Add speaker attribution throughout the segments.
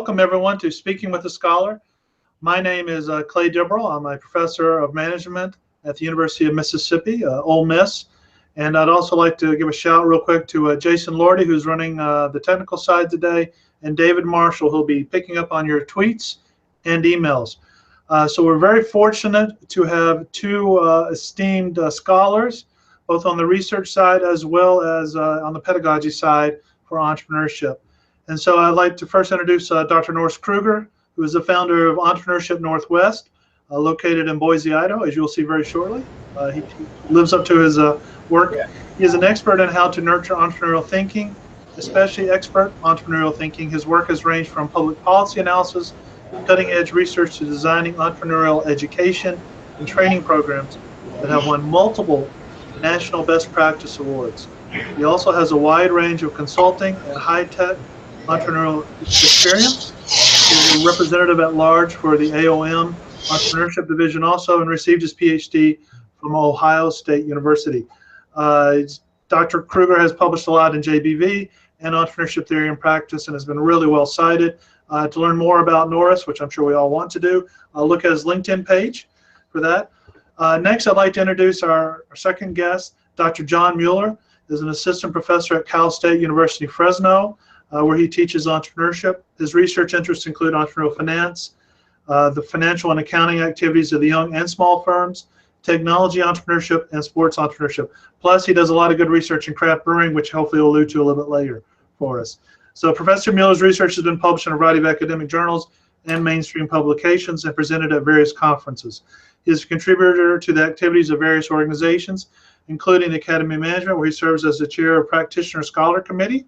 Speaker 1: Welcome everyone to Speaking with a Scholar. My name is Clay Dibberl. I'm a professor of management at the University of Mississippi, Ole Miss. And I'd also like to give a shout real quick to Jason Lordy, who's running the technical side today, and David Marshall, who'll be picking up on your tweets and emails. So we're very fortunate to have two esteemed scholars, both on the research side as well as on the pedagogy side for entrepreneurship. And so I'd like to first introduce Dr. Norris Krueger, who is the founder of Entrepreneurship Northwest, located in Boise, Idaho, as you'll see very shortly. He lives up to his work. He is an expert in how to nurture entrepreneurial thinking, especially expert entrepreneurial thinking. His work has ranged from public policy analysis, cutting-edge research to designing entrepreneurial education and training programs that have won multiple national best practice awards. He also has a wide range of consulting and high-tech entrepreneurial experience. He's a representative at large for the AOM Entrepreneurship Division also, and received his PhD from Ohio State University. Dr. Krueger has published a lot in JBV and Entrepreneurship Theory and Practice, and has been really well cited. To learn more about Norris, which I'm sure we all want to do, look at his LinkedIn page for that. Next, I'd like to introduce our second guest. Dr. John Mueller is an assistant professor at Cal State University, Fresno, where he teaches entrepreneurship. His research interests include entrepreneurial finance, the financial and accounting activities of the young and small firms, technology entrepreneurship, and sports entrepreneurship. Plus, he does a lot of good research in craft brewing, which hopefully we'll allude to a little bit later for us. So Professor Mueller's research has been published in a variety of academic journals and mainstream publications and presented at various conferences. He is a contributor to the activities of various organizations, including the Academy of Management, where he serves as the chair of Practitioner Scholar Committee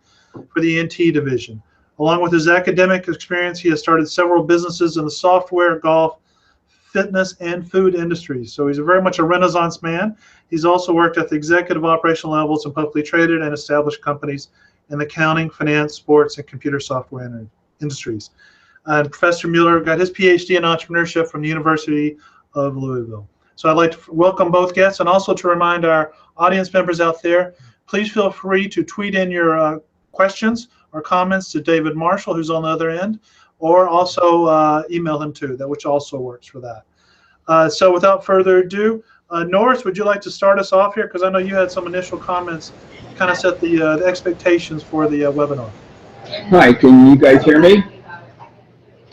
Speaker 1: for the NT Division. Along with his academic experience, he has started several businesses in the software, golf, fitness, and food industries. So he's very much a Renaissance man. He's also worked at the executive operational levels in publicly traded and established companies in the accounting, finance, sports, and computer software industries. Professor Mueller got his PhD in entrepreneurship from the University of Louisville. So I'd like to welcome both guests, and also to remind our audience members out there, please feel free to tweet in your questions or comments to David Marshall, who's on the other end, or also email him too, which also works for that. So without further ado, Norris, would you like to start us off here? Because I know you had some initial comments, kind of set the expectations for the webinar.
Speaker 2: Hi, can you guys hear me?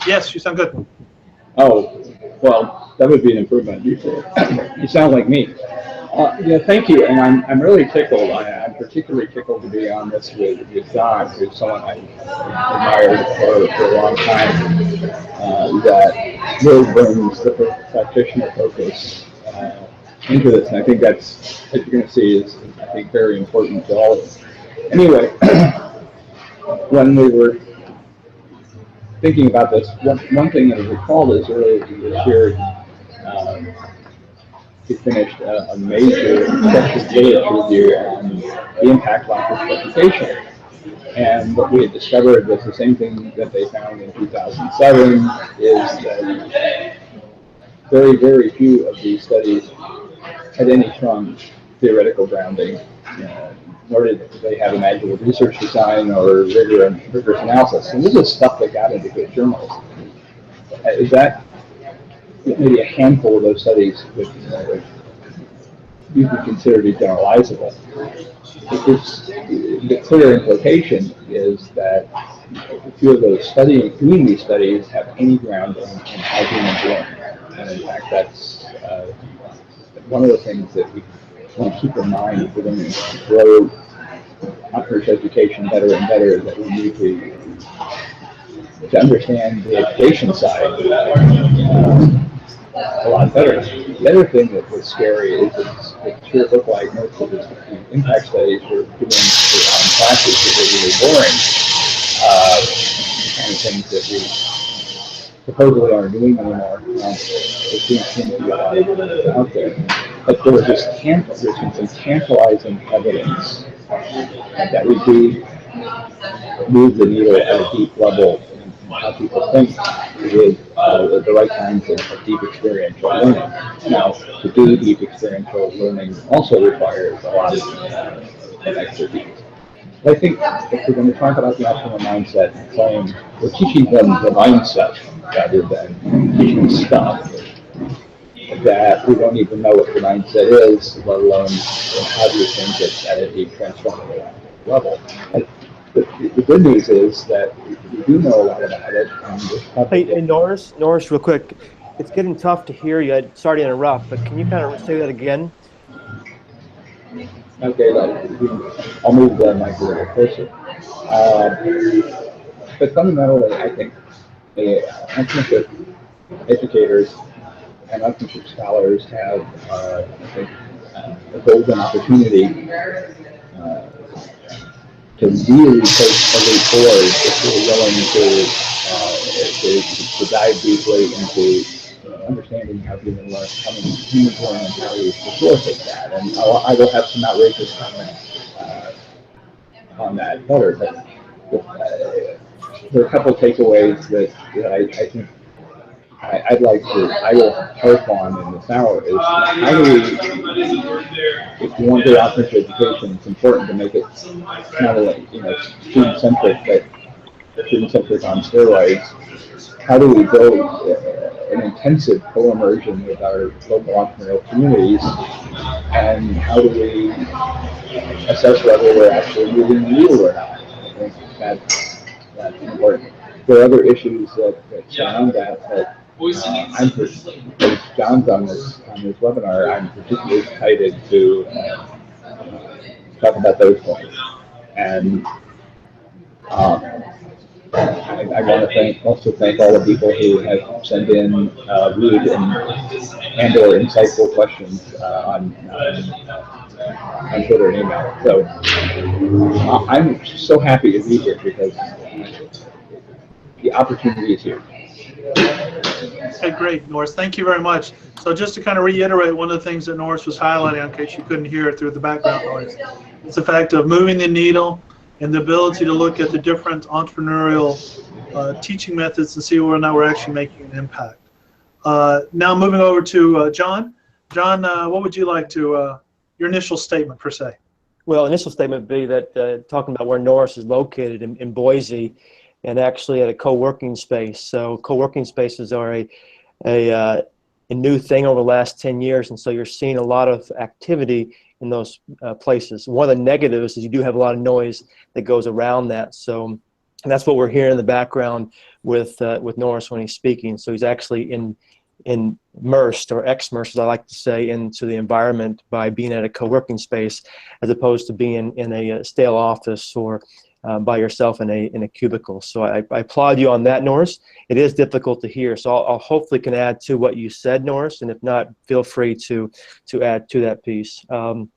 Speaker 1: Yes, you sound good.
Speaker 2: Oh, well, that would be an improvement. You sound like me. Yeah, thank you, and I'm really tickled. I'm particularly tickled to be on this with Don, who's someone I've admired for a long time, that really brings the practitioner focus into this, and I think that's, as you're going to see, is I think very important to all of us. Anyway, when we were thinking about this, one thing that I recalled is earlier this year, we finished a major literature review on the impact of education. And what we had discovered was the same thing that they found in 2007, is that very, very few of these studies had any strong theoretical grounding, nor did they have imaginative research design or rigorous analysis. And this is stuff that got into good journals. Is that maybe a handful of those studies which you could consider to be generalizable? The clear implication is that a few of those doing these studies have any grounding in how humans learn. And in fact, that's one of the things that we want to keep in mind if we're going to grow entrepreneurship education better and better, that we need to understand the education side a lot better. The other thing that was scary is it sure looked like most of the impact studies were doing on classes that were really boring. The kind of things that we supposedly aren't doing anymore. There seems to be a lot of it out there. But there was some tantalizing evidence that we do move the needle at a deep level in how people think with the right kinds of deep experiential learning. Now, to do deep experiential learning also requires a lot of expertise. I think if we're going to talk about the entrepreneur mindset and claim we're teaching them the mindset rather than teaching stuff, that we don't even know what the mindset is, let alone how do you change it at a transformative level. And the good news is that we do know a lot about it. And
Speaker 3: Hey, Norris, real quick. It's getting tough to hear you. Sorry to interrupt, but can you kind of say that again?
Speaker 2: okay, I'll move the mic a little closer. But fundamentally, I think entrepreneurship educators and entrepreneurship scholars have, I think, a golden opportunity to really take a leap forward if we're willing to dive deeply into understanding how humans learn and how we facilitate that. And I will have some outrageous comments on that later, but there are a couple of takeaways that I think I will harp on in this hour is how do we, if you want to do entrepreneurship education, it's important to make it not only, student-centric, but student-centric on steroids. How do we build an intensive co-immersion with our local entrepreneurial communities, and how do we assess whether we're actually moving the needle or not? I think that's important. There are other issues that surround that as John's on this webinar, I'm particularly excited to talk about those points. And I want to also thank all the people who have sent in rude and/or insightful questions on Twitter and email. So I'm so happy to be here because the opportunity is here.
Speaker 1: Okay, great, Norris. Thank you very much. So just to kind of reiterate, one of the things that Norris was highlighting, in case you couldn't hear it through the background noise, it's the fact of moving the needle and the ability to look at the different entrepreneurial teaching methods and see whether or not we're actually making an impact. Now moving over to John. John, what would you like to, your initial statement per se?
Speaker 3: Well, initial statement would be that talking about where Norris is located in Boise, and actually at a co-working space. So co-working spaces are a new thing over the last 10 years, and so you're seeing a lot of activity in those places. One of the negatives is you do have a lot of noise that goes around that. So that's what we're hearing in the background with Norris when he's speaking. So he's actually immersed, or ex-immersed, as I like to say, into the environment by being at a co-working space, as opposed to being in a stale office or by yourself in a cubicle. So I applaud you on that, Norris. It is difficult to hear, so I'll hopefully can add to what you said, Norris, and if not, feel free to add to that piece. One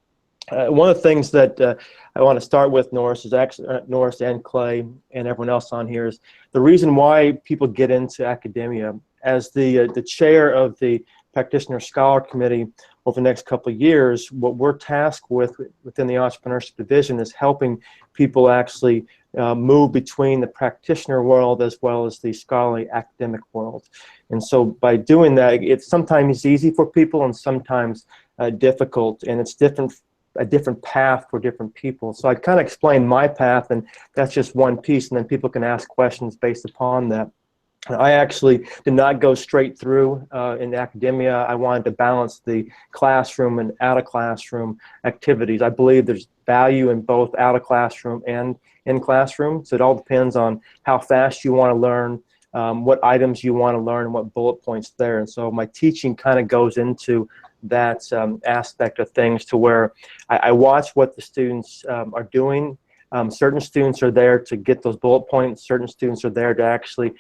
Speaker 3: of the things that I want to start with, Norris, is actually Norris and Clay and everyone else on here, is the reason why people get into academia. As the chair of the Practitioner Scholar Committee over the next couple of years, what we're tasked with within the Entrepreneurship Division is helping people actually move between the practitioner world as well as the scholarly academic world. And so by doing that, it's sometimes easy for people and sometimes difficult, and it's a different path for different people. So I kind of explained my path, and that's just one piece, and then people can ask questions based upon that. I actually did not go straight through in academia. I wanted to balance the classroom and out of classroom activities. I believe there's value in both out of classroom and in classroom. So it all depends on how fast you want to learn, what items you want to learn, and what bullet points there. And so my teaching kind of goes into that aspect of things, to where I watch what the students are doing. Certain students are there to get those bullet points. Certain students are there to actually,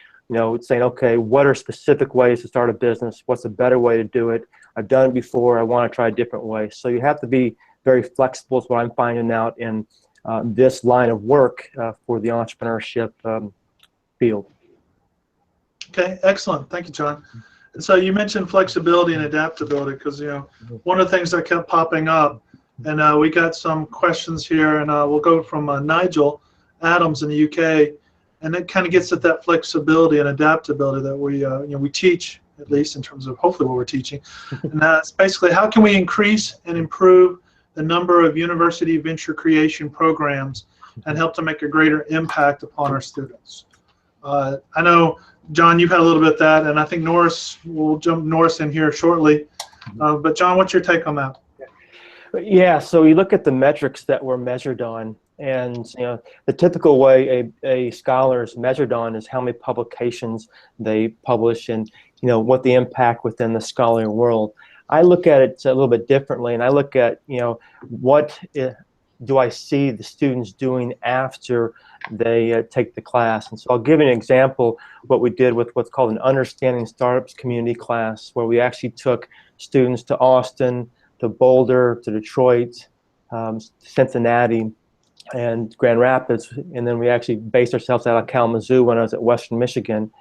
Speaker 3: saying, okay, what are specific ways to start a business? What's a better way to do it? I've done it before. I want to try a different way. So you have to be very flexible, is what I'm finding out in this line of work for the entrepreneurship field.
Speaker 1: Okay, excellent. Thank you, John. And so you mentioned flexibility and adaptability, because one of the things that kept popping up, and we got some questions here, and we'll go from Nigel Adams in the UK. And it kind of gets at that flexibility and adaptability that we teach, at least in terms of hopefully what we're teaching. And that's basically, how can we increase and improve the number of university venture creation programs and help to make a greater impact upon our students. I know, John, you've had a little bit of that, and I think Norris, we'll jump Norris in here shortly. But John, what's your take on that?
Speaker 3: Yeah, so you look at the metrics that we're measured on, and the typical way a scholar is measured on is how many publications they publish, and what the impact within the scholarly world. I look at it a little bit differently, and I look at what do I see the students doing after they take the class. And so I'll give you an example what we did with what's called an Understanding Startups community class, where we actually took students to Austin, to Boulder, to Detroit, Cincinnati, and Grand Rapids, and then we actually based ourselves out of Kalamazoo when I was at Western Michigan.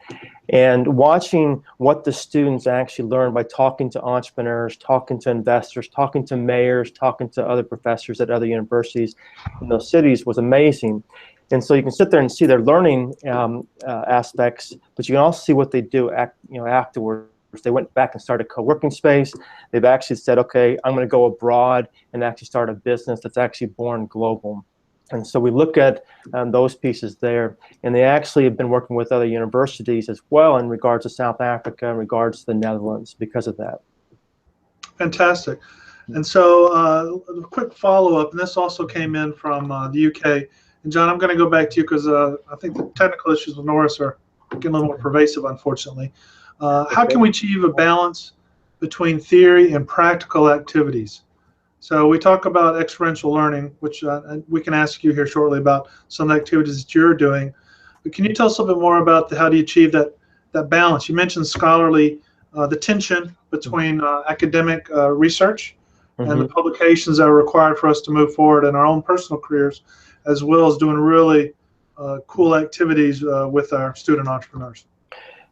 Speaker 3: And watching what the students actually learned by talking to entrepreneurs, talking to investors, talking to mayors, talking to other professors at other universities in those cities was amazing. And so you can sit there and see their learning aspects, but you can also see what they do afterwards. They went back and started a co-working space. They've actually said, okay, I'm going to go abroad and actually start a business that's actually born global. And so we look at those pieces there, and they actually have been working with other universities as well in regards to South Africa, in regards to the Netherlands, because of that.
Speaker 1: Fantastic. And so a quick follow-up, and this also came in from the UK. And John, I'm going to go back to you because I think the technical issues with Norris are getting a little more pervasive, unfortunately. How can we achieve a balance between theory and practical activities? So we talk about experiential learning, which we can ask you here shortly about some of the activities that you're doing. But can you tell us a little bit more about how do you achieve that balance? You mentioned scholarly, the tension between academic research and the publications that are required for us to move forward in our own personal careers, as well as doing really cool activities with our student entrepreneurs.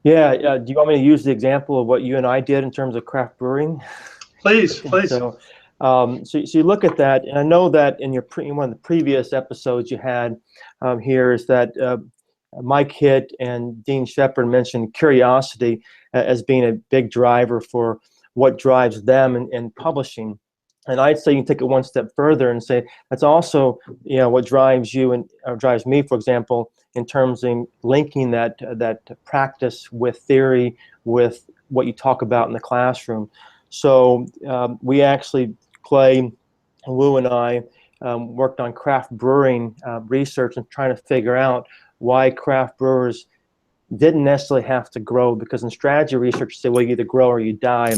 Speaker 3: Yeah, do you want me to use the example of what you and I did in terms of craft brewing?
Speaker 1: Please, please.
Speaker 3: So you look at that, and I know that in one of the previous episodes you had here is that Mike Hitt and Dean Shepard mentioned curiosity as being a big driver for what drives them in publishing. And I'd say you can take it one step further and say that's also what drives you and drives me, for example, in terms of linking that practice with theory, with what you talk about in the classroom. So we actually, Clay, Wu, and I worked on craft brewing research and trying to figure out why craft brewers didn't necessarily have to grow, because in strategy research, you say, well, you either grow or you die.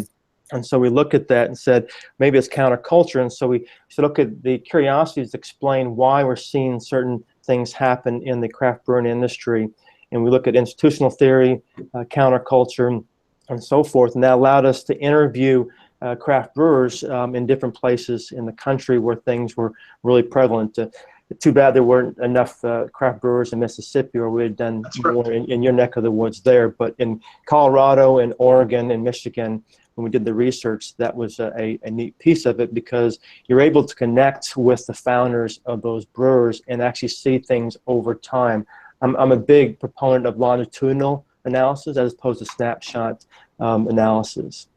Speaker 3: And so we looked at that and said, maybe it's counterculture. And so we said, okay, the curiosity is explain why we're seeing certain things happen in the craft brewing industry. And we look at institutional theory, counterculture, and so forth. And that allowed us to interview craft brewers in different places in the country where things were really prevalent. Too bad there weren't enough craft brewers in Mississippi, or we had done more in your neck of the woods there. But in Colorado and Oregon and Michigan, when we did the research, that was a neat piece of it, because you're able to connect with the founders of those brewers and actually see things over time. I'm a big proponent of longitudinal analysis as opposed to snapshot analysis.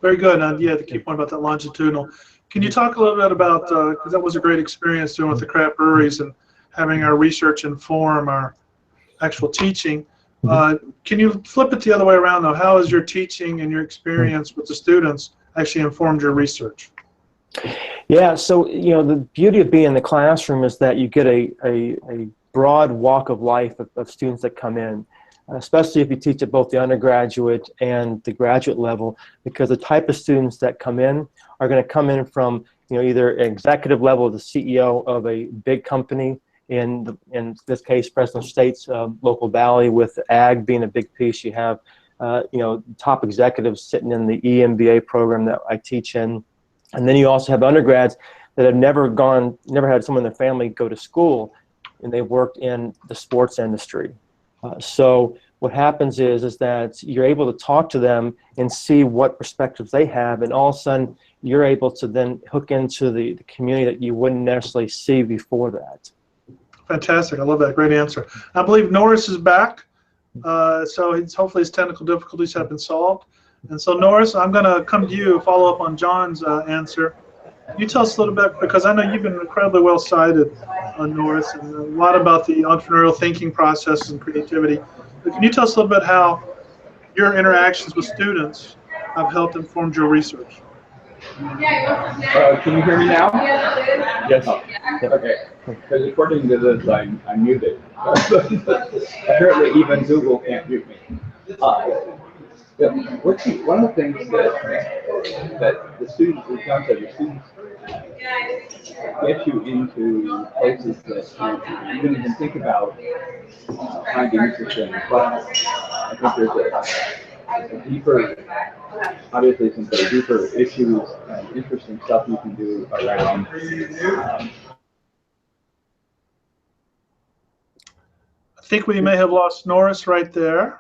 Speaker 1: Very good. Yeah, the key point about that longitudinal. Can you talk a little bit about, because that was a great experience doing with the craft breweries and having our research inform our actual teaching. Can you flip it the other way around, though? How has your teaching and your experience with the students actually informed your research?
Speaker 3: Yeah, so the beauty of being in the classroom is that you get a broad walk of life of students that come in, especially if you teach at both the undergraduate and the graduate level, because the type of students that come in are going to come in from either an executive level, the CEO of a big company, in this case Fresno State's local valley, with ag being a big piece. You have top executives sitting in the EMBA program that I teach in, and then you also have undergrads that have never had someone in their family go to school, and they've worked in the sports industry. So what happens is that you're able to talk to them and see what perspectives they have, and all of a sudden you're able to then hook into the community that you wouldn't necessarily see before that.
Speaker 1: Fantastic. I love that. Great answer. I believe Norris is back. So hopefully his technical difficulties have been solved. And so Norris, I'm going to come to you, follow up on John's answer. Can you tell us a little bit, because I know you've been incredibly well cited on Norris, and a lot about the entrepreneurial thinking process and creativity. But can you tell us a little bit how your interactions with students have helped inform your research?
Speaker 2: Can you hear me now?
Speaker 3: Yes.
Speaker 2: Oh, okay. Because according to this, I'm muted. Apparently, even Google can't mute me. One of the things that the students, it sounds like the students get you into places that you didn't even think about finding interesting. But I think there's a deeper, obviously some sort of deeper issues and interesting stuff you can do around.
Speaker 1: I think we may have lost Norris right there.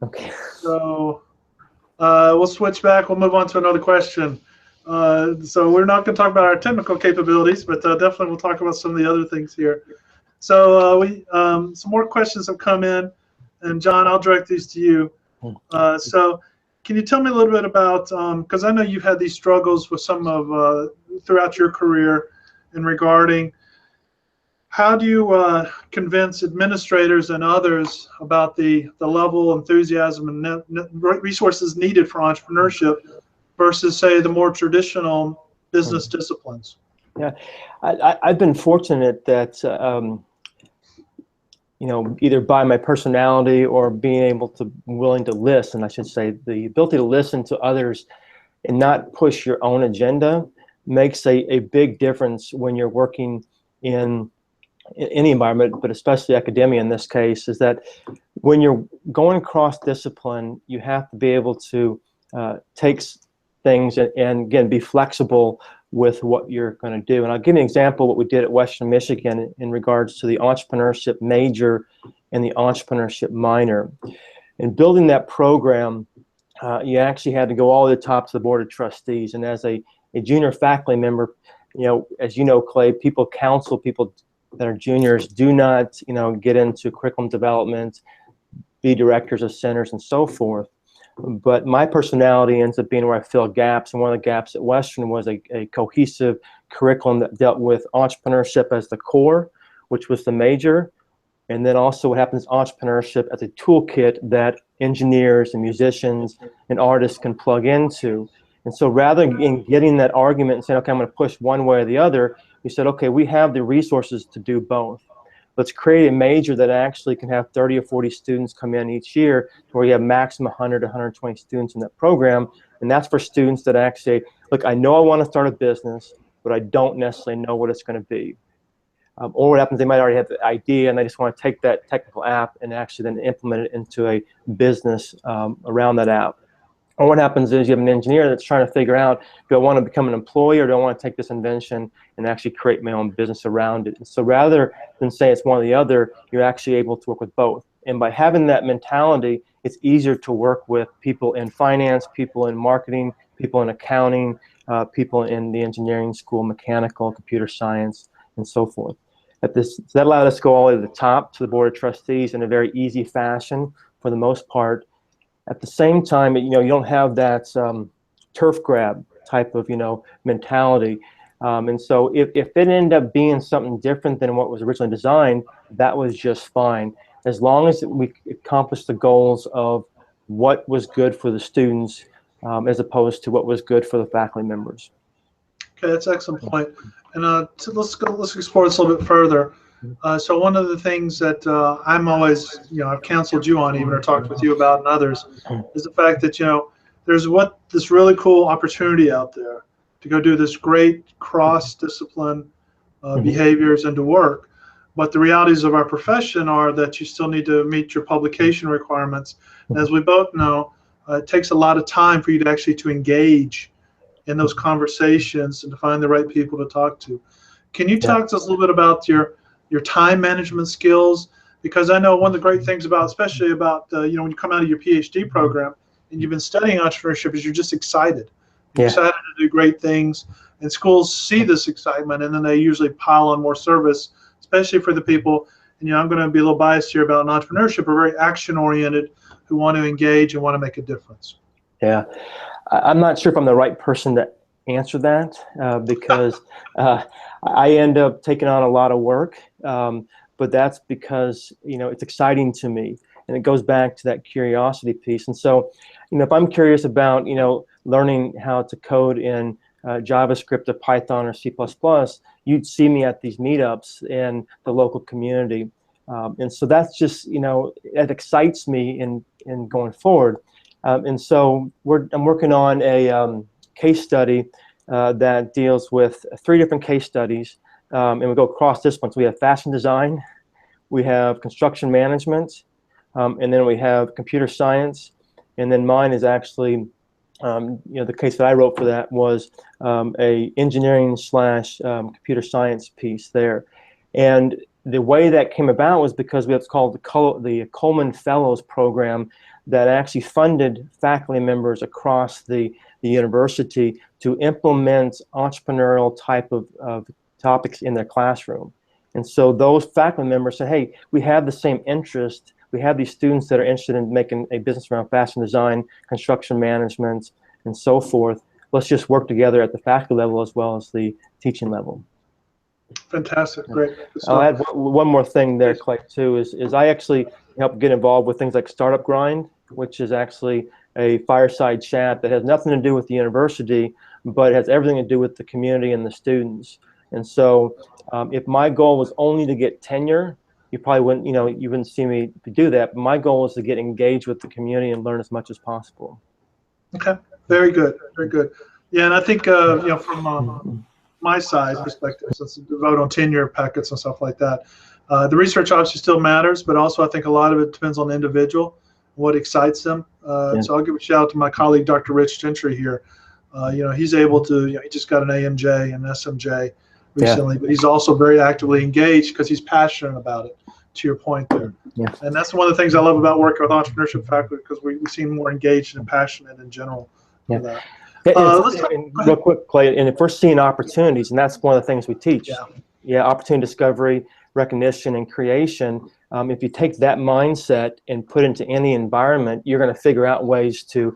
Speaker 3: Okay.
Speaker 1: So we'll switch back. We'll move on to another question. So we're not going to talk about our technical capabilities, but definitely we'll talk about some of the other things here. So some more questions have come in, and John, I'll direct these to you. So can you tell me a little bit about, because I know you've had these struggles with some of throughout your career in regarding how do you convince administrators and others about the level of enthusiasm and resources needed for entrepreneurship versus, say, the more traditional business disciplines?
Speaker 3: Yeah, I've been fortunate that, you know, either by my personality or being able to, willing to listen, I should say, the ability to listen to others and not push your own agenda makes a big difference when you're working in any environment, but especially academia in this case, is that when you're going cross-discipline, you have to be able to take things and again, be flexible with what you're going to do. And I'll give you an example of what we did at Western Michigan in regards to the entrepreneurship major and the entrepreneurship minor. In building that program, you actually had to go all the way to the top to the board of trustees. And as a junior faculty member, you know, as you know, Clay, people counsel people that are juniors, do not, you know, get into curriculum development, be directors of centers and so forth. But my personality ends up being where I fill gaps, and one of the gaps at Western was a cohesive curriculum that dealt with entrepreneurship as the core, which was the major, and then also what happens entrepreneurship as a toolkit that engineers and musicians and artists can plug into. And so rather than getting that argument and saying, okay, I'm going to push one way or the other, we said, okay, we have the resources to do both. Let's create a major that actually can have 30 or 40 students come in each year to where you have maximum 100 to 120 students in that program. And that's for students that actually, look, I know I want to start a business, but I don't necessarily know what it's going to be. Or what happens, they might already have the idea and they just want to take that technical app and actually then implement it into a business around that app. Or what happens is you have an engineer that's trying to figure out, do I want to become an employee or do I want to take this invention and actually create my own business around it? And so rather than say it's one or the other, you're actually able to work with both. And by having that mentality, it's easier to work with people in finance, people in marketing, people in accounting, people in the engineering school, mechanical, computer science, and so forth. So that allowed us to go all the way to the top, to the board of trustees in a very easy fashion for the most part. At the same time, you know, you don't have that turf grab type of, you know, mentality. And so if it ended up being something different than what was originally designed, that was just fine. As long as we accomplished the goals of what was good for the students as opposed to what was good for the faculty members.
Speaker 1: Okay, that's an excellent point. And let's explore this a little bit further. So one of the things that I'm always, you know, I've counseled you on even or talked with you about and others is the fact that, you know, there's this really cool opportunity out there to go do this great cross-discipline behaviors and to work. But the realities of our profession are that you still need to meet your publication requirements. And as we both know, it takes a lot of time for you to actually to engage in those conversations and to find the right people to talk to. Can you talk to us a little bit about your time management skills? Because I know one of the great things about, especially about, you know, when you come out of your PhD program and you've been studying entrepreneurship, is you're just excited. You're excited to do great things, and schools see this excitement, and then they usually pile on more service, especially for the people, and, you know, I'm going to be a little biased here about entrepreneurship, are very action-oriented, who want to engage and want to make a difference.
Speaker 3: Yeah. I'm not sure if I'm the right person to answer that because I end up taking on a lot of work, but that's because, it's exciting to me. And it goes back to that curiosity piece. And so, if I'm curious about, learning how to code in JavaScript or Python or C++, you'd see me at these meetups in the local community. And so that's just, it excites me in going forward. And so I'm working on a case study that deals with 3 different case studies. And we go cross-disciplines. We have fashion design, we have construction management, and then we have computer science. And then mine is actually, the case that I wrote for that was a engineering / computer science piece there. And the way that came about was because we have what's called the Coleman Fellows program that actually funded faculty members across the university to implement entrepreneurial type of topics in their classroom. And so those faculty members said, hey, we have the same interest. We have these students that are interested in making a business around fashion design, construction management, and so forth. Let's just work together at the faculty level as well as the teaching level.
Speaker 1: Fantastic, great.
Speaker 3: I'll add one more thing there, Clay, too, is I actually help get involved with things like Startup Grind, which is actually a fireside chat that has nothing to do with the university, but it has everything to do with the community and the students. And so if my goal was only to get tenure, you probably wouldn't, you wouldn't see me do that. But my goal is to get engaged with the community and learn as much as possible.
Speaker 1: Okay, very good, very good. Yeah, and I think from my side perspective, since the vote on tenure packets and stuff like that, the research obviously still matters, but also I think a lot of it depends on the individual, what excites them. So I'll give a shout out to my colleague, Dr. Rich Gentry here. He's able to, he just got an AMJ and SMJ recently, but he's also very actively engaged because he's passionate about it, to your point there.
Speaker 3: Yeah.
Speaker 1: And that's one of the things I love about working with Entrepreneurship Factor, because we seem more engaged and passionate in general for that.
Speaker 3: Real quick, Clay, and if we're seeing opportunities, and that's one of the things we teach. Opportunity discovery, recognition, and creation. If you take that mindset and put it into any environment, you're going to figure out ways to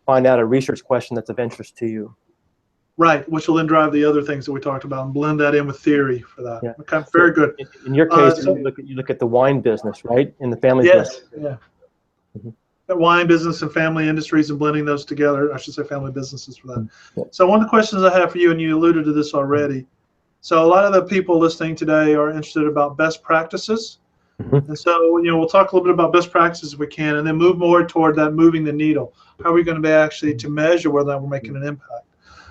Speaker 3: find out a research question that's of interest to you.
Speaker 1: Right, which will then drive the other things that we talked about and blend that in with theory for that.
Speaker 3: Yeah.
Speaker 1: Okay, very good.
Speaker 3: In your case, you look at the wine business, right? In the family business.
Speaker 1: Yeah. The wine business and family industries and blending those together. I should say family businesses for that.
Speaker 3: Yeah.
Speaker 1: So one of the questions I have for you, and you alluded to this already. So a lot of the people listening today are interested about best practices. And so, we'll talk a little bit about best practices if we can, and then move more toward that moving the needle. How are we going to be actually to measure whether we're making an impact?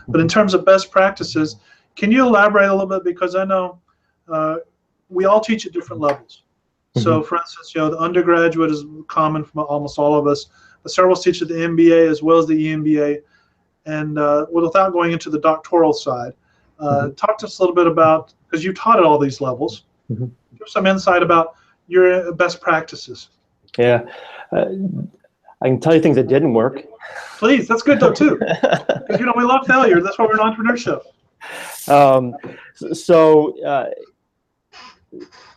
Speaker 1: But in terms of best practices, can you elaborate a little bit? Because I know we all teach at different levels. So, for instance, the undergraduate is common for almost all of us, but several teach at the MBA as well as the EMBA. And without going into the doctoral side, talk to us a little bit about, because you taught at all these levels, give some insight about your best practices.
Speaker 3: Yeah. I can tell you things that didn't work.
Speaker 1: Please, that's good though too. Because we love failure. That's why we're in entrepreneurship.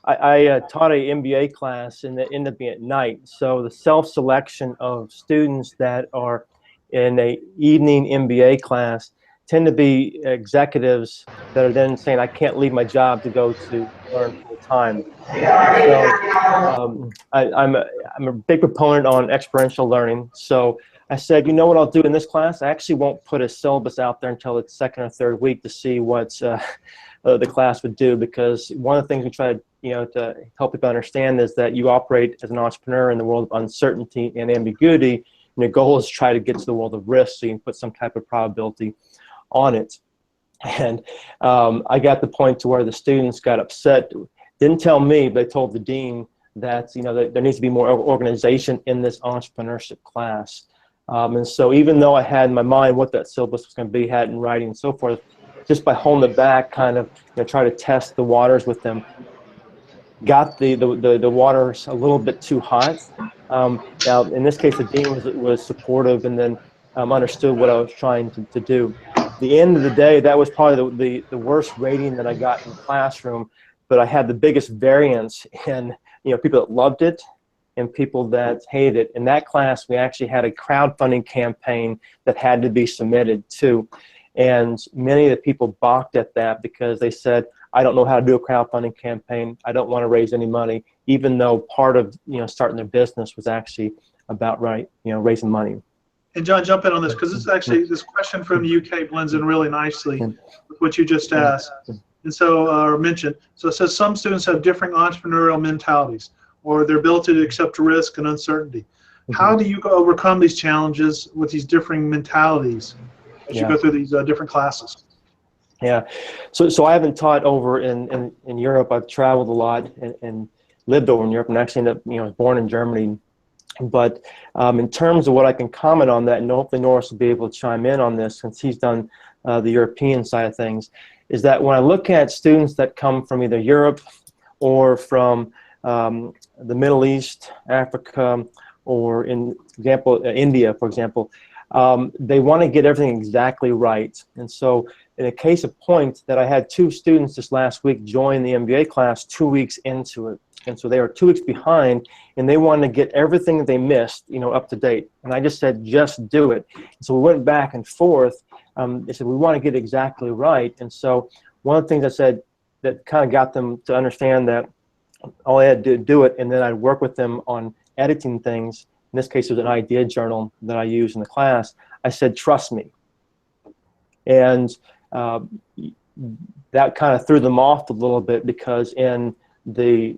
Speaker 3: I taught a MBA class, and it ended up being at night. So the self-selection of students that are in a evening MBA class tend to be executives that are then saying, I can't leave my job to go to learn full time. So I'm a big proponent on experiential learning. So I said, you know what I'll do in this class? I actually won't put a syllabus out there until its second or third week to see what the class would do, because one of the things we try to help people understand is that you operate as an entrepreneur in the world of uncertainty and ambiguity, and your goal is to try to get to the world of risk so you can put some type of probability on it. And I got the point to where the students got upset. Didn't tell me, but they told the dean that that there needs to be more organization in this entrepreneurship class. And so even though I had in my mind what that syllabus was going to be, had in writing and so forth, just by holding it back, kind of try to test the waters with them, got the waters a little bit too hot. Now in this case, the dean was supportive and then understood what I was trying to do. At the end of the day, that was probably the worst rating that I got in the classroom, but I had the biggest variance in people that loved it and people that hated it. In that class, we actually had a crowdfunding campaign that had to be submitted to. And many of the people balked at that because they said, I don't know how to do a crowdfunding campaign. I don't want to raise any money, even though part of starting their business was actually about raising money.
Speaker 1: And John, jump in on this, because this is actually, this question from the UK blends in really nicely with what you just asked. And so, or mentioned. So it says some students have different entrepreneurial mentalities or their ability to accept risk and uncertainty. How do you overcome these challenges with these differing mentalities as you go through these different classes?
Speaker 3: Yeah, so I haven't taught over in Europe. I've traveled a lot and lived over in Europe, and actually ended up, was born in Germany. But in terms of what I can comment on that, and hopefully Norris will be able to chime in on this since he's done the European side of things, is that when I look at students that come from either Europe or from the Middle East, Africa, or in example, India, for example, they want to get everything exactly right. And so in a case of point that I had 2 students this last week join the MBA class 2 weeks into it. And so they were 2 weeks behind, and they wanted to get everything that they missed, up to date. And I just said, just do it. And so we went back and forth. They said, we want to get it exactly right. And so one of the things I said that kind of got them to understand that all I had to do it, and then I'd work with them on editing things. In this case, it was an idea journal that I used in the class. I said, trust me. And that kind of threw them off a little bit, because in the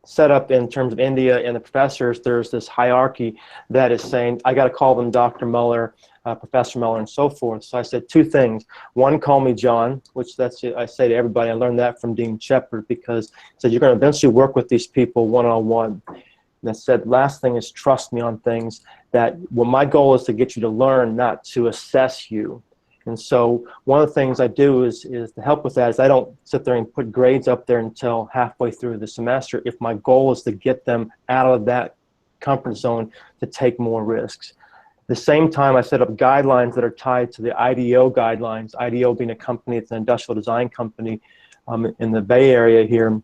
Speaker 3: setup in terms of India and the professors, there's this hierarchy that is saying, I got to call them Dr. Mueller, Professor Mueller, and so forth. So I said 2 things. One, call me John, which I say to everybody. I learned that from Dean Shepard, because he said, you're going to eventually work with these people one-on-one. And I said, last thing is trust me on things that, well, my goal is to get you to learn, not to assess you. And so one of the things I do is to help with that is I don't sit there and put grades up there until halfway through the semester if my goal is to get them out of that comfort zone to take more risks. At the same time, I set up guidelines that are tied to the IDEO guidelines, IDEO being a company, it's an industrial design company in the Bay Area here,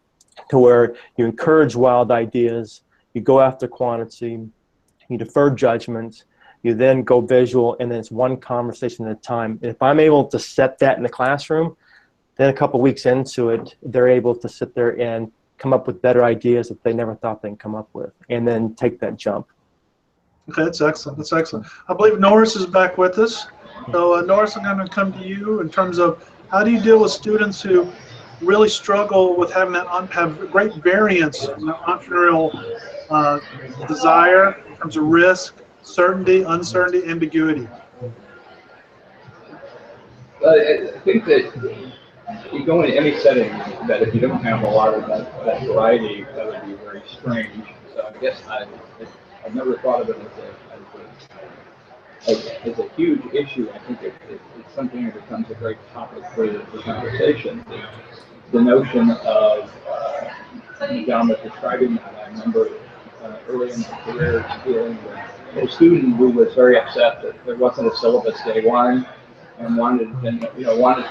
Speaker 3: to where you encourage wild ideas, you go after quantity, you defer judgment, you then go visual, and then it's one conversation at a time. And if I'm able to set that in the classroom, then a couple weeks into it, they're able to sit there and come up with better ideas that they never thought they'd come up with, and then take that jump.
Speaker 1: Okay, that's excellent. That's excellent. I believe Norris is back with us. So Norris, I'm going to come to you in terms of how do you deal with students who really struggle with having that have great variance in their entrepreneurial desire in terms of risk, certainty, uncertainty, ambiguity?
Speaker 2: I think that you go into any setting that if you don't have a lot of that variety, that would be very strange. So I guess I've never thought of it as a huge issue. I think it's something that becomes a great topic for the conversation. The notion of, John was describing that, I remember early in my career dealing with a student who was very upset that there wasn't a syllabus day one, and wanted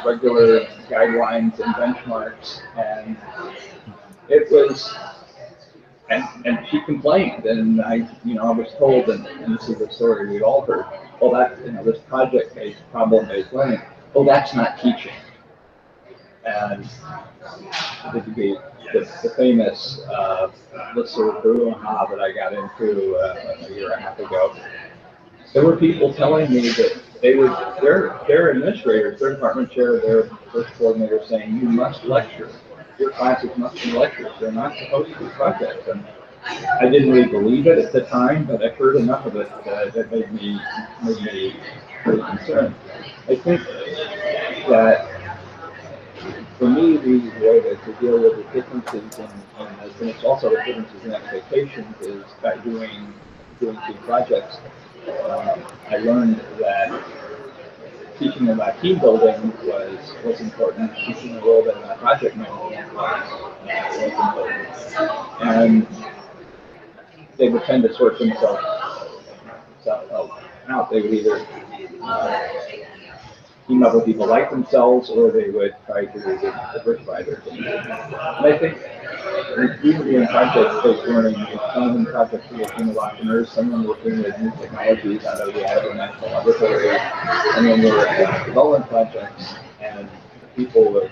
Speaker 2: regular guidelines and benchmarks, and it was, and she complained, and I was told, and this is a story we all heard, well, that this project-based, problem-based learning, well, that's not teaching. And the famous sort of brouhaha that I got into a year and a half ago. There were people telling me that their administrators, their department chair, their first coordinator saying, you must lecture. Your classes must be lectures. They're not supposed to be projects. And I didn't really believe it at the time, but I heard enough of it that made me pretty concerned. I think that for me, the way to deal with the differences and it's also the differences in expectations is by doing team projects. I learned that teaching about team building was important. Teaching a little bit about project management was important. And they would tend to sort themselves out. They would either team up with people like themselves, or they would try to diversify their team. And I think usually in project-based learning, some of them projects with a team of entrepreneurs, some of them working with new technologies out of the national laboratory, and then we're at development projects, and people that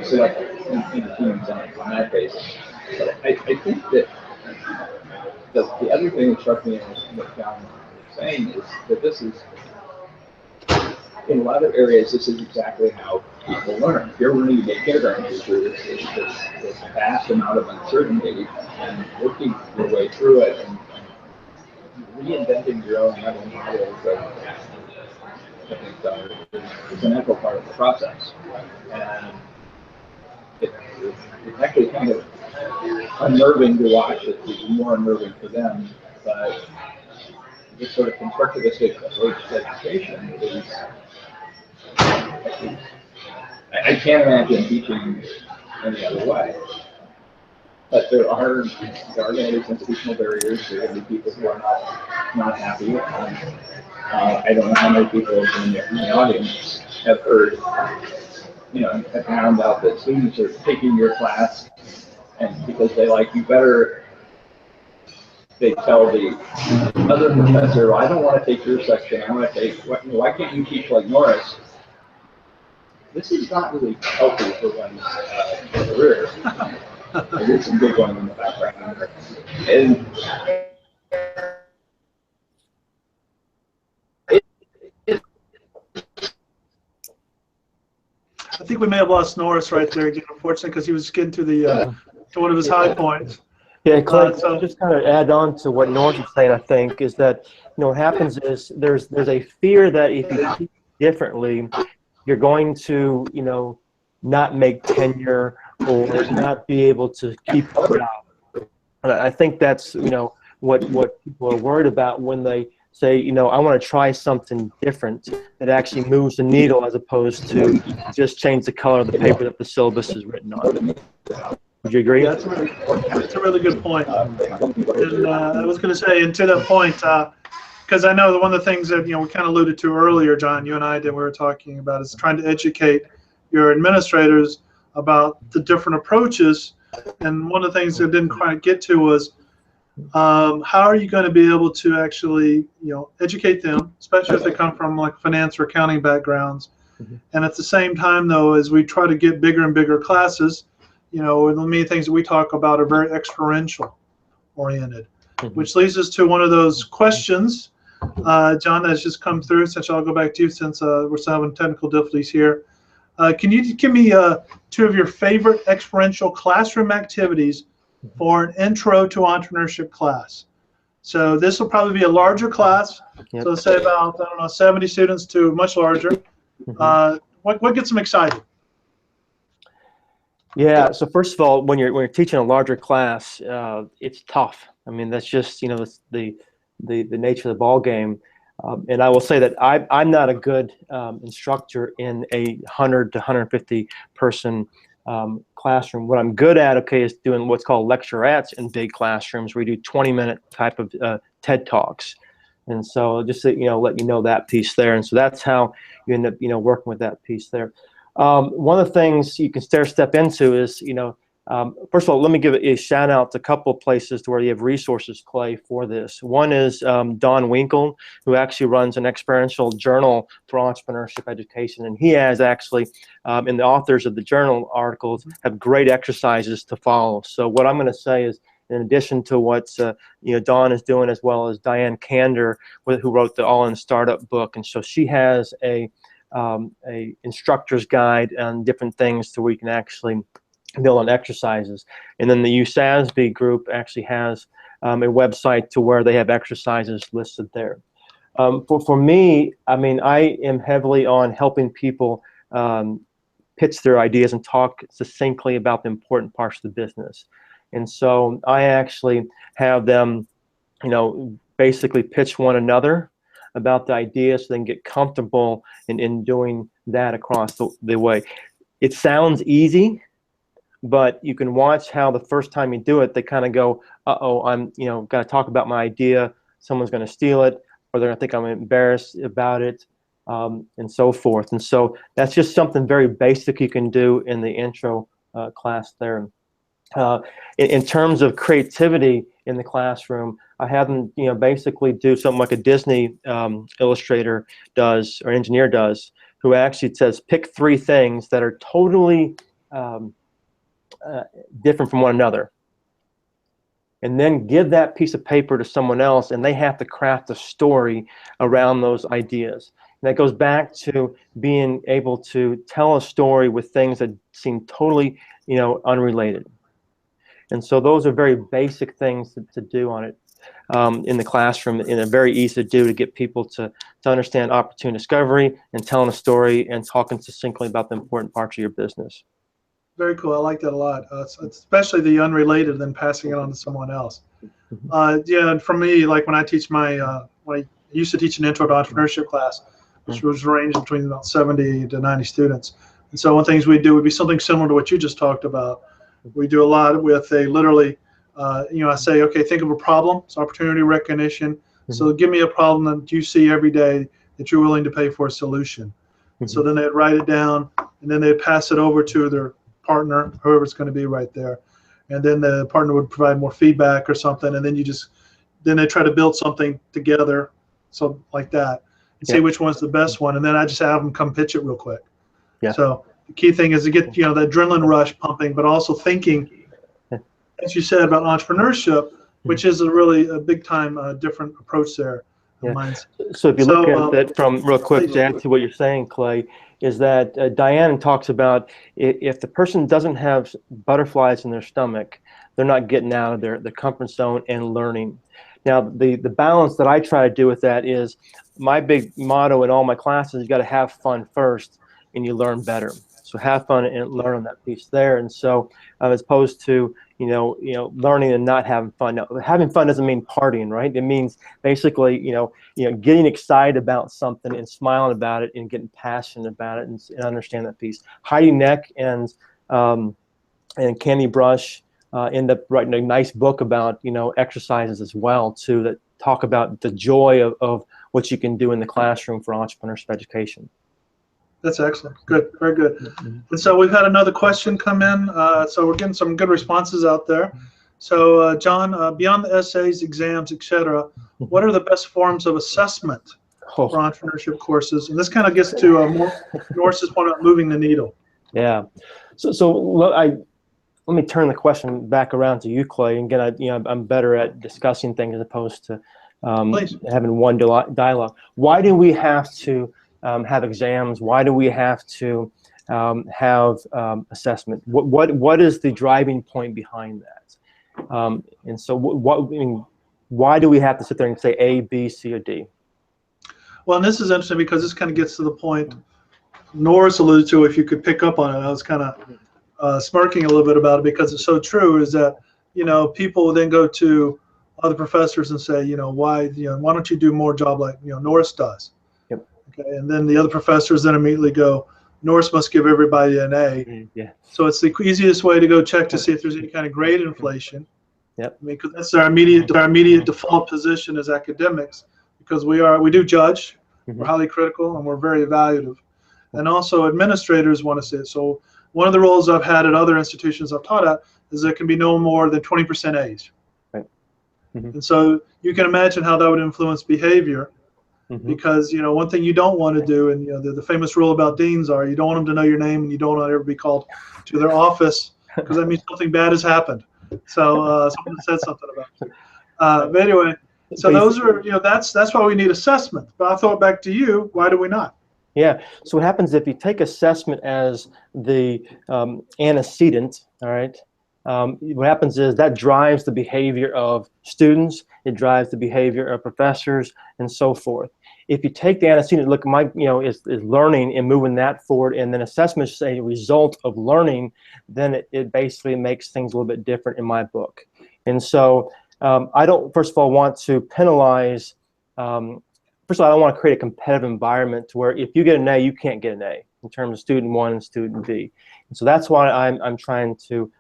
Speaker 2: set up in teams on that basis. But I think that the other thing that struck me in what John was saying is that this is, in a lot of areas, this is exactly how people learn. If you're learning to be a kindergarten teacher, there's a vast amount of uncertainty, and working your way through it and reinventing your own mental models I think is an integral part of the process. And it's actually kind of unnerving to watch. It's more unnerving for them, but this sort of constructivistic approach to education is, I can't imagine teaching any other way. But there are going to be institutional barriers. There are going to be people who are not happy. I don't know how many people in the audience have heard, have found out that students are taking your class, and because they like you better, they tell the other professor, well, I don't want to take your section. I want to take, why can't you teach like Norris? This is not really healthy for one's career. There's some good ones in the background. And
Speaker 1: I think we may have lost Norris right there again, unfortunately, because he was getting to the to one of his high points.
Speaker 3: Yeah, Clay, just kind of add on to what Norris is saying, I think, is that, what happens is there's a fear that if you teach differently, you're going to, not make tenure or not be able to keep a job. And I think that's, what people are worried about when they say, I want to try something different that actually moves the needle as opposed to just change the color of the paper that the syllabus is written on. Would you agree?
Speaker 1: Yeah, that's a really good point. And I was going to say, and to that point, because I know that one of the things that we kind of alluded to earlier, John, you and I did, we were talking about is trying to educate your administrators about the different approaches. And one of the things that didn't quite get to was how are you going to be able to actually educate them, especially if they come from like finance or accounting backgrounds. And at the same time, though, as we try to get bigger and bigger classes, the many things that we talk about are very experiential oriented, which leads us to one of those questions, John, that's just come through, since I'll go back to you since we're still having technical difficulties here. Can you give me two of your favorite experiential classroom activities for an intro to entrepreneurship class? So this will probably be a larger class. Yep. So let's say about, 70 students to much larger. What gets them excited?
Speaker 3: Yeah. So first of all, when you're teaching a larger class, it's tough. I mean, that's just the nature of the ball game. And I will say that I'm not a good instructor in a 100 to 150 person classroom. What I'm good at, is doing what's called lecturettes in big classrooms, where we do 20-minute type of TED Talks. And so just to, let you know that piece there. And so that's how you end up, working with that piece there. One of the things you can step into is, first of all, let me give a shout out to a couple of places to where you have resources, Clay, for this. One is Don Winkle, who actually runs an experiential journal for entrepreneurship education. And he has actually, in the authors of the journal articles, have great exercises to follow. So what I'm going to say is, in addition to what Dawn is doing, as well as Diane Kander, who wrote the All-In Startup book, and so she has a instructor's guide on different things so we can actually build on exercises. And then the USASB group actually has a website to where they have exercises listed there. For me, I am heavily on helping people pitch their ideas and talk succinctly about the important parts of the business. And so I actually have them, basically pitch one another about the idea so they can get comfortable in doing that across the way. It sounds easy, but you can watch how the first time you do it, they kind of go, uh-oh, I'm, got to talk about my idea. Someone's going to steal it, or they're going to think I'm embarrassed about it, and so forth. And so that's just something very basic you can do in the intro class there. In terms of creativity in the classroom, I have them, basically do something like a Disney illustrator does or engineer does, who actually says pick 3 things that are totally different from one another, and then give that piece of paper to someone else, and they have to craft a story around those ideas. And that goes back to being able to tell a story with things that seem totally, unrelated. And so those are very basic things to do on it in the classroom, and a very easy to do to get people to understand opportunity discovery and telling a story and talking succinctly about the important parts of your business.
Speaker 1: Very cool. I like that a lot, especially the unrelated, then passing it on to someone else. Yeah, and for me, like when I teach when I used to teach an intro to entrepreneurship class, which was ranged between about 70 to 90 students. And so one of the things we do would be something similar to what you just talked about. We do a lot with literally, I say, okay, think of a problem. It's opportunity recognition. So give me a problem that you see every day that you're willing to pay for a solution. So then they'd write it down, and then they'd pass it over to their partner, whoever it's going to be right there. And then the partner would provide more feedback or something. And then then they try to build something together, so like that, and see which one's the best one. And then I just have them come pitch it real quick. Yeah. So the key thing is to get, the adrenaline rush pumping, but also thinking, as you said, about entrepreneurship, which is a big time different approach there.
Speaker 3: Yeah. So if you look at that from real quick, to add to what you're saying, Clay, is that Diane talks about if the person doesn't have butterflies in their stomach, they're not getting out of their comfort zone and learning. Now, the balance that I try to do with that is my big motto in all my classes: you got to have fun first, and you learn better. So have fun and learn on that piece there. And so, as opposed to learning and not having fun. Now, having fun doesn't mean partying, right? It means basically, getting excited about something and smiling about it and getting passionate about it and understand that piece. Heidi Neck and Candy Brush end up writing a nice book about exercises as well too, that talk about the joy of what you can do in the classroom for entrepreneurship education.
Speaker 1: That's excellent. Good. Very good. And so we've had another question come in. So we're getting some good responses out there. So John, beyond the essays, exams, etc., what are the best forms of assessment for entrepreneurship courses? And this kind of gets to Norris's point about moving the needle. Yeah.
Speaker 3: So let me turn the question back around to you, Clay. And again, I'm better at discussing things as opposed to having one dialogue. Why do we have to have exams? Why do we have to have assessment? What is the driving point behind that? And so why do we have to sit there and say A, B, C, or D?
Speaker 1: Well, and this is interesting because this kind of gets to the point Norris alluded to, if you could pick up on it. I was kind of smirking a little bit about it because it's so true, is that, people will then go to other professors and say, why don't you do more job like, Norris does? Okay, and then the other professors then immediately go, Norris must give everybody an A. Yeah. So it's the easiest way to go check to see if there's any kind of grade inflation. Yep. I mean, because that's our immediate default position as academics, because we do judge, we're highly critical, and we're very evaluative. And also administrators want to see it. So one of the roles I've had at other institutions I've taught at is there can be no more than 20% A's. Right. And so you can imagine how that would influence behavior. Because one thing you don't want to do, and the famous rule about deans are, you don't want them to know your name, and you don't want to ever be called to their office, because that means something bad has happened. So someone said something about it. But anyway, so those are that's why we need assessment. But I'll throw it back to you. Why do we not?
Speaker 3: Yeah. So what happens if you take assessment as the antecedent? All right. What happens is that drives the behavior of students, it drives the behavior of professors, and so forth. If you take the antecedent, look, is learning and moving that forward, and then assessment is a result of learning, then it basically makes things a little bit different in my book. And so I don't, first of all, want to penalize, first of all, I don't want to create a competitive environment to where if you get an A, you can't get an A in terms of student 1 and student B. And so that's why I'm trying to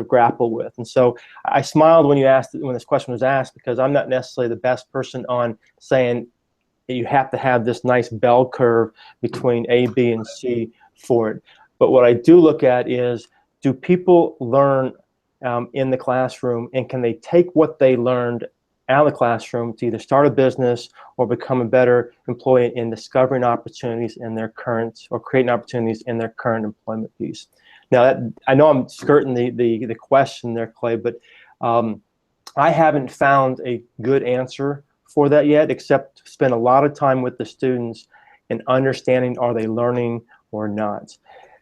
Speaker 3: grapple with. And so I smiled when this question was asked, because I'm not necessarily the best person on saying that you have to have this nice bell curve between A, B, and C for it. But what I do look at is, do people learn in the classroom, and can they take what they learned out of the classroom to either start a business or become a better employee in discovering opportunities in their current, or creating opportunities in their current employment piece. Now, I know I'm skirting the question there, Clay, but I haven't found a good answer for that yet, except to spend a lot of time with the students and understanding, are they learning or not?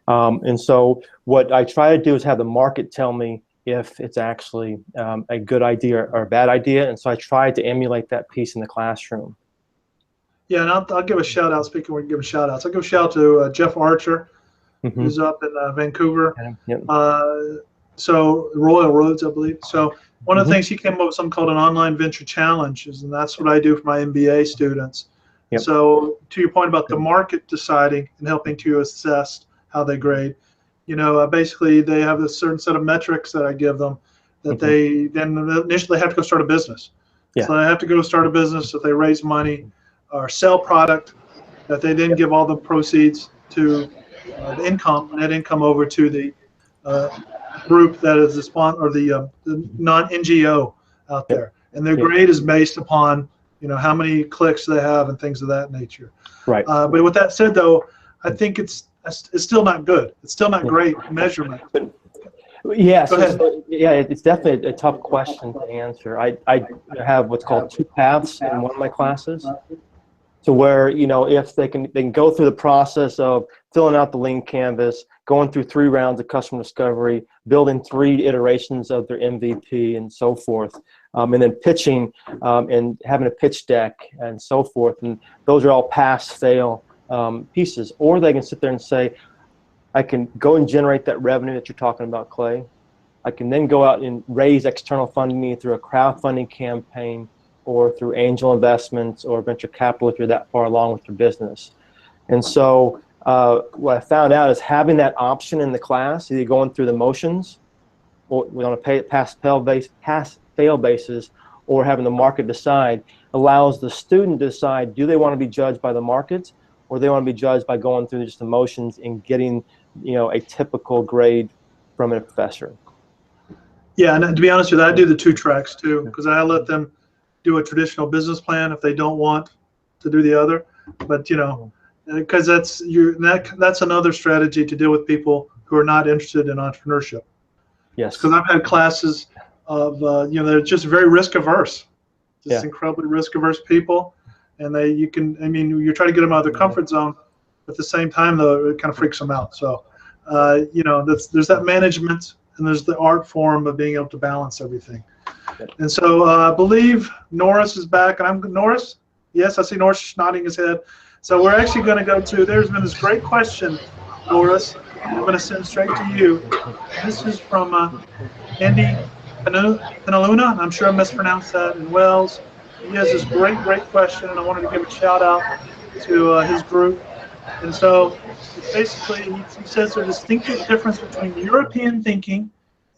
Speaker 3: And so what I try to do is have the market tell me if it's actually a good idea or a bad idea. And so I try to emulate that piece in the classroom.
Speaker 1: Yeah, and I'll give a shout out. Speaking of giving shout outs, I'll give a shout out to Jeff Archer, who's up in Vancouver.
Speaker 3: Yep.
Speaker 1: So Royal Roads, I believe. So one of the things, he came up with something called an online venture challenge, and that's what I do for my MBA students.
Speaker 3: Yep.
Speaker 1: So to your point about the market deciding and helping to assess how they grade, you know, basically they have a certain set of metrics that I give them that they then initially have to go start a business.
Speaker 3: Yeah.
Speaker 1: So they have to go start a business, that they raise money or sell product, that they then give all the proceeds to the income, net income, over to the group that is the sponsor, or the non-NGO out there. And their grade is based upon, you know, how many clicks they have and things of that nature.
Speaker 3: Right.
Speaker 1: But with that said, though, I think it's still not good. It's still not great measurement.
Speaker 3: Yeah, it's definitely a tough question to answer. I have what's called Chipaths in one of my classes, to where, you know, if they can go through the process of filling out the lean canvas, going through 3 rounds of customer discovery, building 3 iterations of their MVP and so forth, and then pitching and having a pitch deck and so forth. And those are all pass-fail pieces. Or they can sit there and say, I can go and generate that revenue that you're talking about, Clay. I can then go out and raise external funding through a crowdfunding campaign, or through angel investments or venture capital if you're that far along with your business. And so what I found out is having that option in the class, either going through the motions or on a pass-fail basis, or having the market decide, allows the student to decide, do they want to be judged by the market, or they want to be judged by going through just the motions and getting, you know, a typical grade from a professor.
Speaker 1: Yeah, and to be honest with you, I do the 2 tracks too, because I let them do a traditional business plan if they don't want to do the other. But, you know, because that's another strategy to deal with people who are not interested in entrepreneurship.
Speaker 3: Yes.
Speaker 1: Because I've had classes of you know, they're just very risk averse, just incredibly risk averse people, and you try to get them out of their comfort zone, but at the same time though, it kind of freaks them out. So you know, there's that management, and there's the art form of being able to balance everything. And so I believe Norris is back, and Norris. Yes, I see Norris nodding his head. So we're actually going to go to, there's been this great question, Norris, I'm going to send straight to you. This is from Andy Penaluna, I'm sure I mispronounced that, in Wales. He has this great question, and I wanted to give a shout out to his group. And so basically, he says there's a distinctive difference between European thinking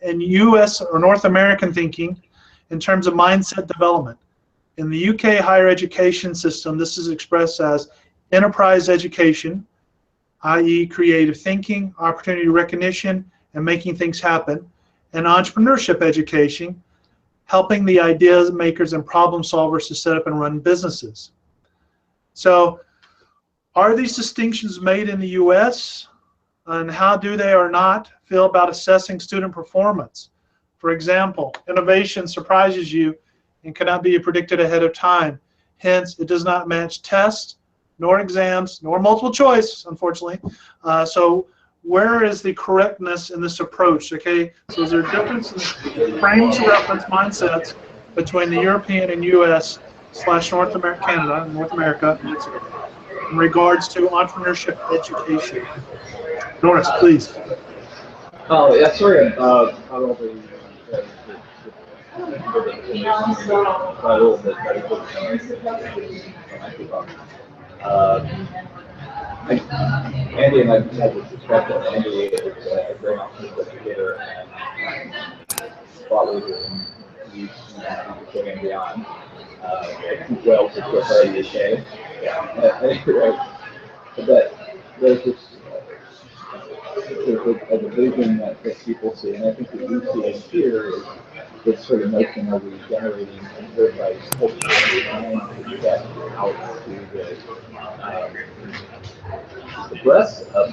Speaker 1: and U.S. or North American thinking in terms of mindset development. In the UK higher education system, this is expressed as enterprise education, i.e. creative thinking, opportunity recognition, and making things happen, and entrepreneurship education, helping the idea makers and problem solvers to set up and run businesses. So are these distinctions made in the US, and how do they or not feel about assessing student performance? For example, innovation surprises you and cannot be predicted ahead of time. Hence, it does not match tests, nor exams, nor multiple choice, unfortunately. So where is the correctness in this approach? Okay, so is there a difference in frames of reference mindsets between the European and US / North America, Canada, North America, in regards to entrepreneurship education? Norris, please.
Speaker 2: Oh, yeah, sorry. I don't think Andy and I had this discussion. Andy is a great entrepreneur educator and thought leader in youth and beyond. Well, to the UK. Anyway, but there's this a division that people see, and I think that we see it here, is this sort of notion of regenerating enterprise culture, trying to get out to the breadth of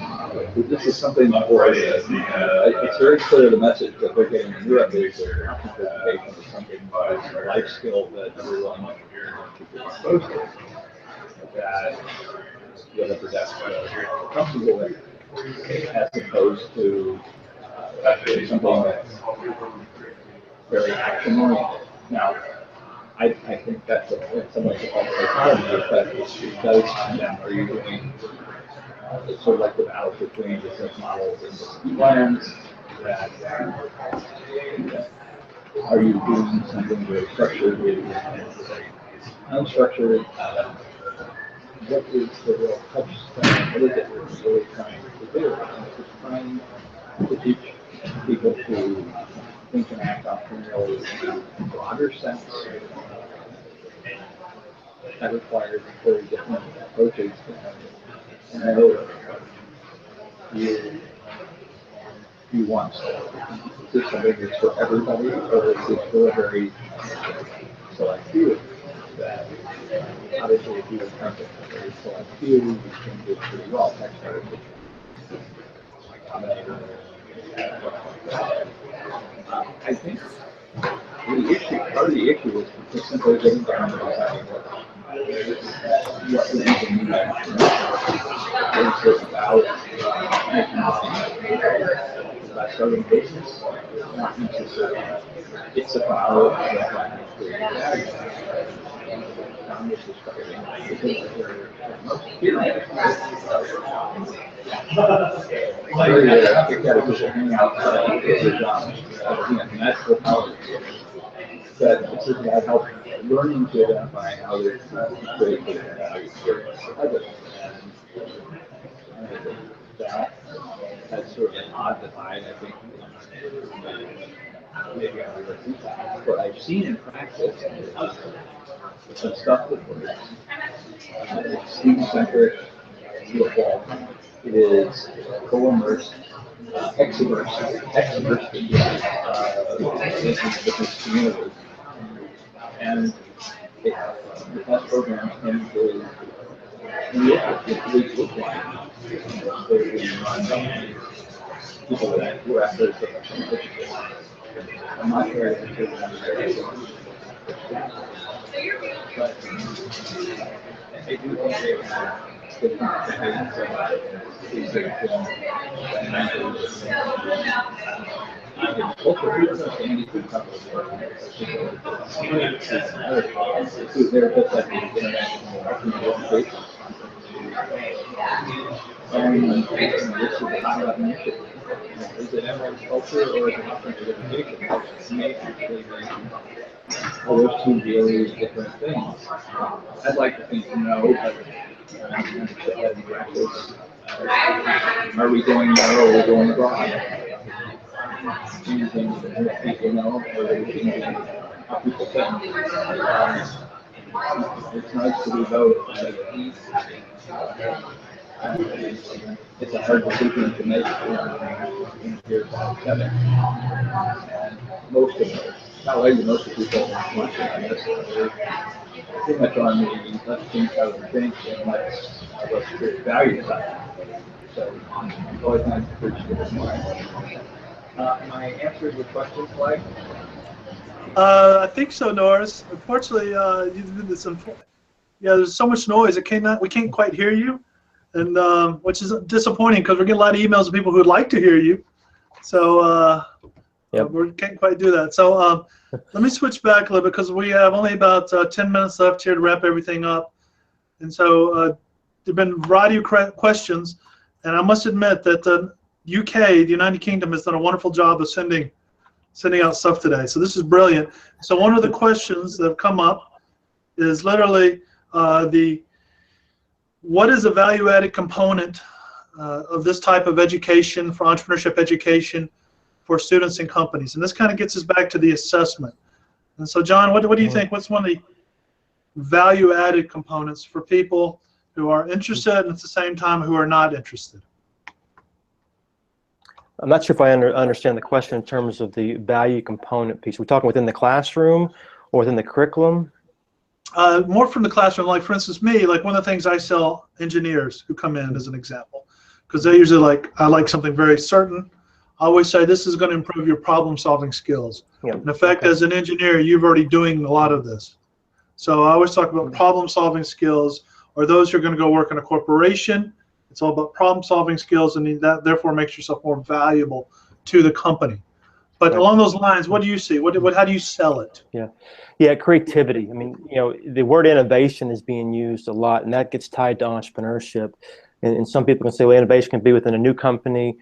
Speaker 2: this is something that it's very clear the message that they're getting in Europe is that cognitive education is something a life skill that everyone should be exposed to, that whatever that's comfortable with, as opposed to something that's very action oriented. Now, I think that's somewhat the dichotomy, but it does come down. Are you doing it's sort of like the battle between business models and business plans? That are you doing something very structured with unstructured? What is the real touchstone? What is it we're really trying to do? And if it's trying to teach people to think and act entrepreneurially in a broader sense, that requires very different approaches. And I know you want is this something that's for everybody, or is this for a very select few? That obviously, if you have content for a very select few, you can do pretty well. Text editing, combinator. I think part of the issue is just simply getting down to deciding what is the media is about making money, about starting a business, not necessarily. It's about Congress is struggling because they're most serious. Hang out their jobs. And that's the power that it's about help learning to identify how to create value experience for others. And I think that's sort of an odd divide. I think maybe I would repeat that. What I've seen in practice is some stuff that works. It's student-centric, beautiful. It is co-immersed, eximmersed in business community. And the best programs tend to look like they're being run by people who are after the I'm not sure if it's but I do think they have different behaviors they're just like the international education. And this is not about an issue. Is it everyone's culture or is it offensive education? Which may actually be those two really different things. I'd like to think no, but in practice, are we going there or are we going abroad? Changing what people know or are we changing how people think? It's nice to be both. It's a hard decision to make in years together. And most of us, not only most of the people watching on this, they're pretty much on the let's think how we think and let's create value side. So it's always nice to preach to this mind. My answer to the question, Clay?
Speaker 1: I think so, Norris. Unfortunately, you did this. Yeah, there's so much noise. It came out. We can't quite hear you, and which is disappointing because we're getting a lot of emails of people who would like to hear you. So we can't quite do that. So let me switch back a little bit because we have only about 10 minutes left here to wrap everything up. And so there've been a variety of questions, and I must admit that the UK, the United Kingdom, has done a wonderful job of sending out stuff today. So this is brilliant. So one of the questions that have come up is literally what is a value-added component of this type of education for entrepreneurship education for students and companies? And this kind of gets us back to the assessment. And so John, what do you think? What's one of the value-added components for people who are interested and at the same time who are not interested?
Speaker 3: I'm not sure if I understand the question in terms of the value component piece. We're talking within the classroom or within the curriculum?
Speaker 1: More from the classroom. Like, for instance, me, like one of the things I sell engineers who come in as an example, because they usually I like something very certain. I always say this is going to improve your problem-solving skills.
Speaker 3: Yeah.
Speaker 1: In fact,
Speaker 3: Okay.
Speaker 1: as an engineer, you've already doing a lot of this. So I always talk about problem-solving skills, or those who are going to go work in a corporation. It's all about problem-solving skills, and that therefore makes yourself more valuable to the company. But
Speaker 3: Right.
Speaker 1: along those lines, what do you see? How do you sell it?
Speaker 3: Yeah, creativity. I mean, the word innovation is being used a lot, and that gets tied to entrepreneurship. And some people can say, well, innovation can be within a new company,